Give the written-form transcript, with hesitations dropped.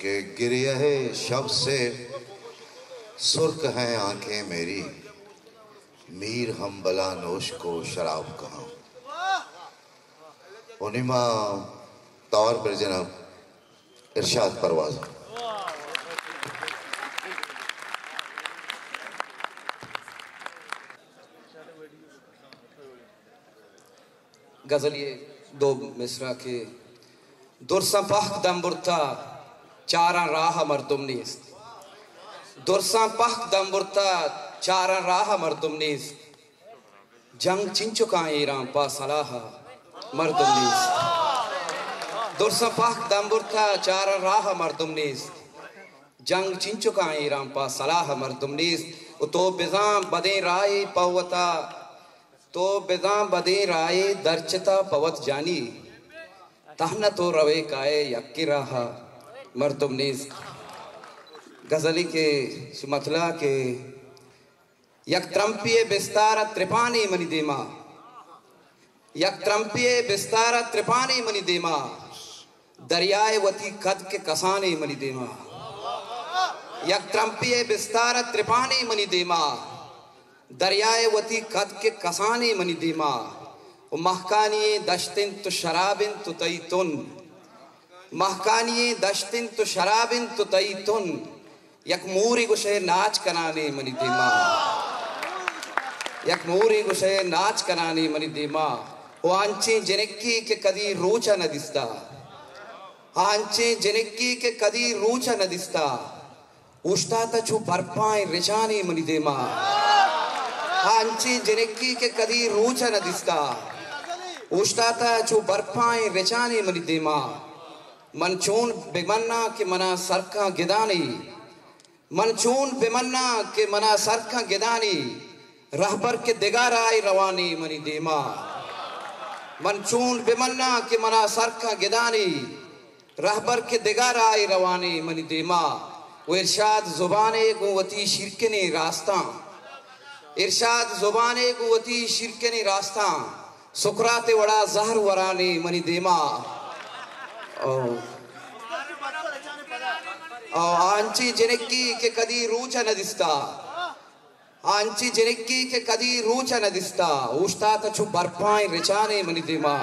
कि गिरिए शब से सुर्ख हैं आंखें मेरी, मीर हम बला नोश को शराब कहाँ। उनिमा तौर पर जनाब इरशाद परवाज़। गजल ये दो मिसरा के दुरसा पहक दम्बुरता चारा राह मर्दुम नीस्त। दुरसा पहक दम्बुरता चारा राह मर्दुम नीस्त। जंग चिंचुका ईरान पा सलाह मर्दुम नीस्त। दुरसा पहक दम्बुरता चारा राह मर्दुम नीस्त। जंग चिंचुका ईरान पा सलाह मर्दुम नीस्त। तो बिजाम बदे राय पवता तो बेदाम बदे राय दर्चता पवत जानी, तहना तो रवे काए यक्की रहा मर्दुम नीज। गजली के सुमथला के यक त्रंपिये बिस्तारा त्रिपानी मनी देमा, यक त्रंपिये बिस्तारा त्रिपानी मनी देमा, दरियाए वती कद के कसाने मनी देमा। यक त्रंपिये बिस्तारा त्रिपानी मनी देमा, दरियाए वती कद के कसाने मनी दीमा। महकानिये दश्तिन तो शराबिन तो तईतुन, महकानिये दश्तिन तो शराबिन तो तईतुन। यक मूरी गुशे नाच कनाने मनी दीमा, यक मूरी गुशे नाच कनाने मनी दीमा। वो आंचे जिनकी के कदी रूचा न दिस्ता, आंचे जिनकी के कदी रूचा न दिस्ता। उष्टा तचु बरपाए रिचाने मनी दीमा, आंची जिनकी के कदी रूचा न दिस्ता। उष्टाता चु बर्फाएं रिचाने मनी देमा। मनचून बेमन्ना के मना सरका गिदानी, मनचून बेमन्ना के मना सरका गिदानी। रहबर के दिगाराय रवानी मनी देमा। मनचून बेमन्ना के मना सरका गिदानी, रहबर के दिगाराय रवानी मनी देमा। वो इरशाद जुबाने गुवती शिरकने रास्ता, इरशाद जुबाने कुवती शिरकने रास्ता। सुकराते वड़ा जहर वराने मनी देमा। आंची जिनकी के कदी रूचा न दिस्ता, आंची जिनकी के कदी रूचा न दिस्ता। उष्टा तचु बर्फाएं रिचाने मनी देमा।